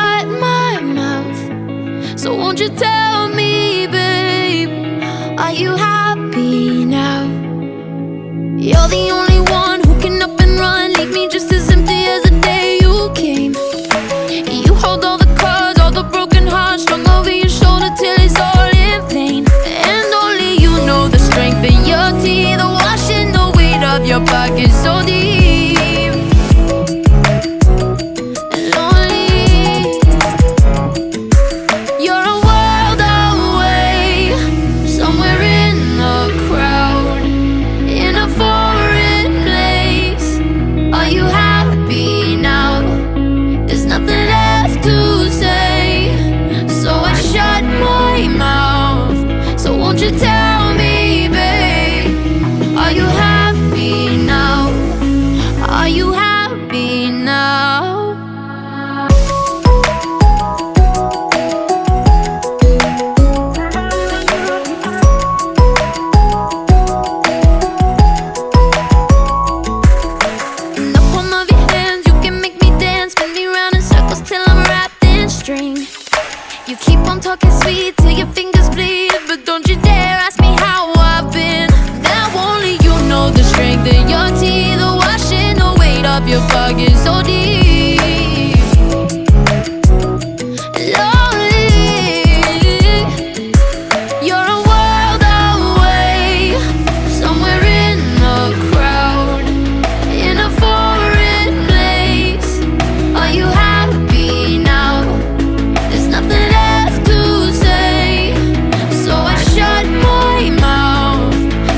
shut my mouth. So won't you tell me, babe, are you happy now? You're the only one who can up and run, leave me just as empty as the day you came. You hold all the cards, all the broken hearts strung over your shoulder till it's all in vain. And only you know the strength in your teeth, the washing the weight of your pockets so deep. And lonely, you're a world away, somewhere in the crowd, in a foreign place. Are you happy now? There's nothing left to say, so I shut my mouth. So won't you tell me, babe, are you happy now? Are you happy now? In the palm of your hands, you can make me dance, spin me round in circles till I'm wrapped in string. You keep on talking sweet till your fingers bleed, but don't you dare ask me how I've been. Now only you know the strength in your teeth, the washing the weight of your pockets so deep. Lonely, you're a world away, somewhere in the crowd, in a foreign place. Are you happy now? There's nothing left to say, so I shut my mouth.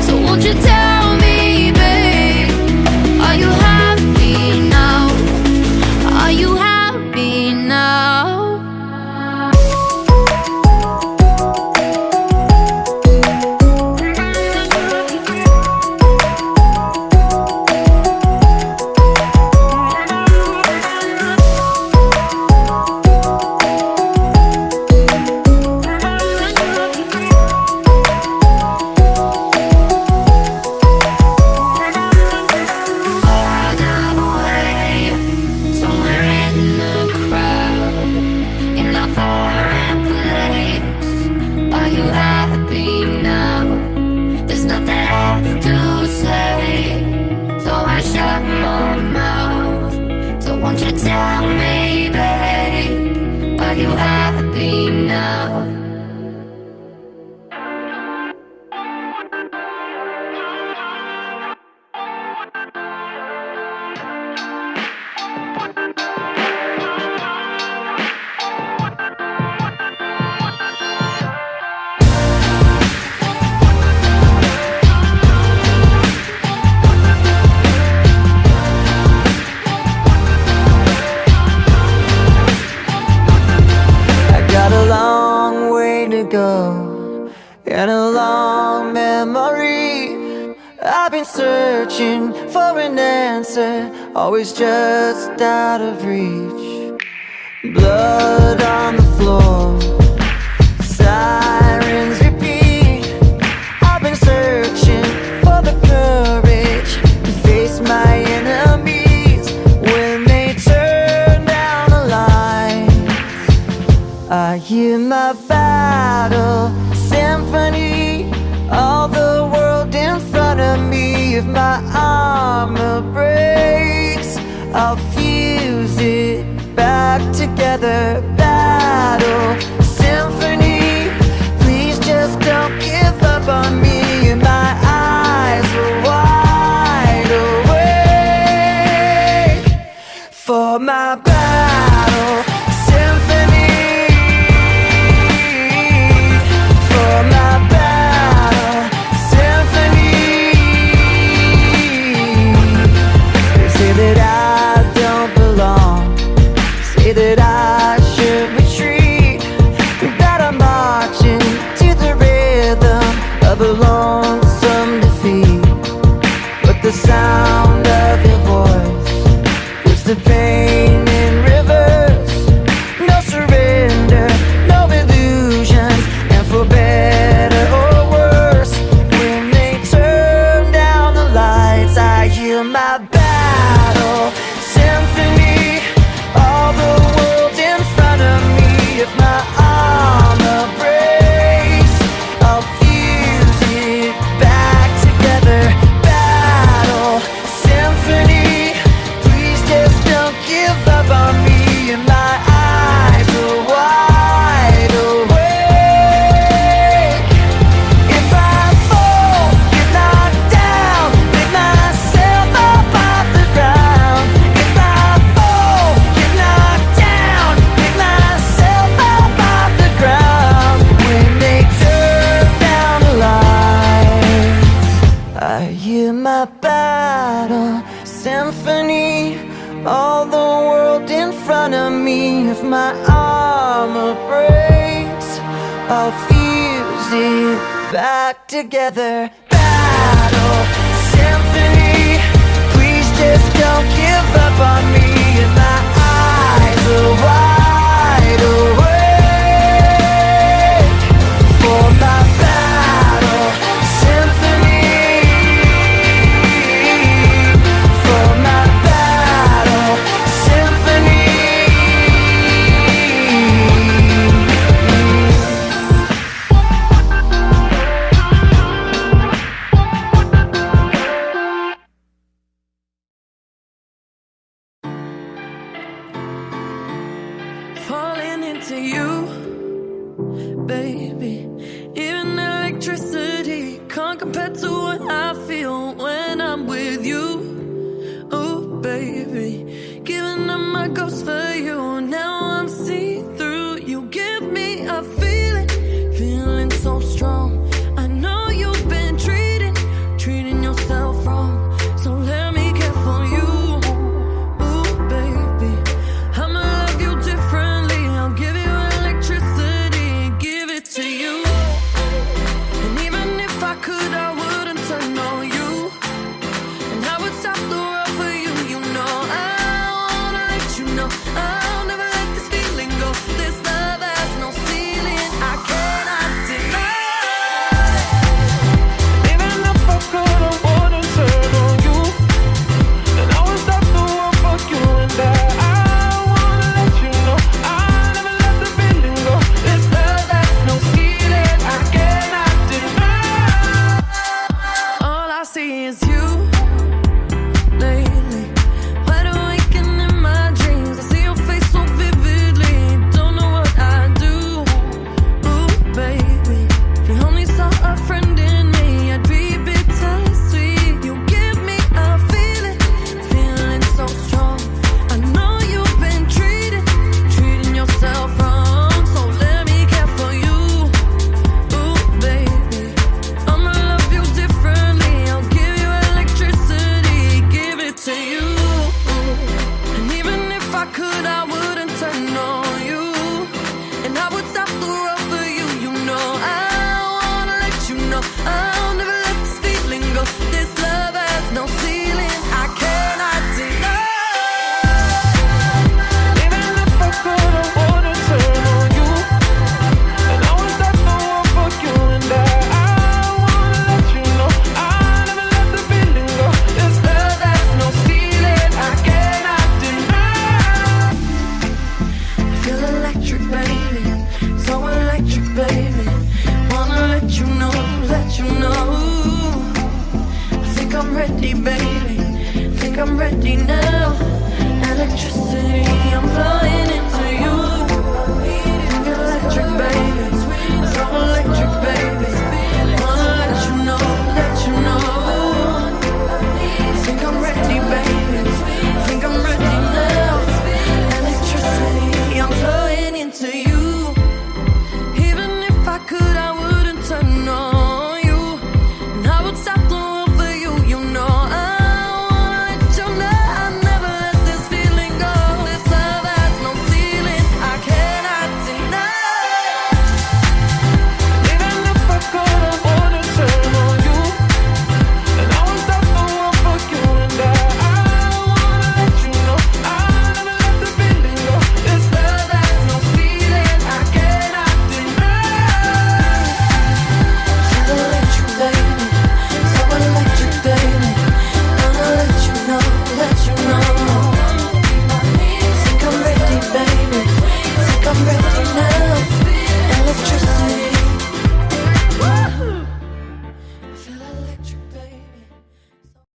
So won't you tell me, babe, are you happy now? Are you happy now? Somewhere in the crowd, in a foreign place. Are you happy now? There's nothing left to say, so I shut my mouth. So won't you tell me, babe, are you happy now? I got a long way to go and a long memory. I've been searching for an answer, always just out of reach. Blood on the floor, sirens repeat. I've been searching for the courage to face my enemies when they turn down the lights. I hear my battle symphony, all the world in front of me. If my armor breaks, I'll fuse it back together. Battle symphony, please just don't give up on me. And my eyes were wide awake for my battle symphony. For my battle symphony. They say that I don't belong, say that I should if my armor breaks, I'll fuse it back together. Battle symphony, please just don't give up on me. And my eyes are wide awake for my battle symphony, for my battle symphony. Falling into you, baby. Even electricity can't compare to what I feel when I'm with you. Oh, baby, giving up my ghost for you. Now I'm see-through. You give me a feeling, feeling so strong. I know you've been treating yourself wrong. So let me care for you. Oh, baby, I'ma love you differently. I'll give you electricity, give it to you. And even if I could, I wouldn't turn on you. And I would stop the world for you. You know I wanna let you know I'll never let this feeling go. This love has no ceiling, I cannot deny. Even if I could, I wouldn't turn on you. And I would stop the world for you. And I wanna let you know I'll never let the feeling go. This love has no ceiling, I cannot deny. All I see is you lately. Wide awake and in my dreams, I see your face so vividly. Don't know what I do. Ooh, baby, if you only saw a friend in me, I'd be bittersweet. You give me a feeling, feeling so strong. I know you've been treating yourself wrong. So let me care for you. Ooh, baby, I'ma love you differently. I'll give you electricity, give it to you. And even if I could, I wouldn't turn on you. And I would stop the world for you. You know I wanna let you know I'll never let this feeling go. This love has no ceiling, I cannot deny. Even if I could, I wouldn't turn on you. And I would stop the world for you. And I wanna let you know I'll never let the feeling go. This love has no ceiling, I cannot deny. I feel electric, baby, so electric, baby. Wanna let you know, let you know. I think I'm ready, baby, think I'm ready now. Electricity, I'm flying into you. Think electric, baby, so electric, baby. Wanna let you know, let you know. Think I'm ready, baby, think I'm ready now. Electricity, I'm flying into you.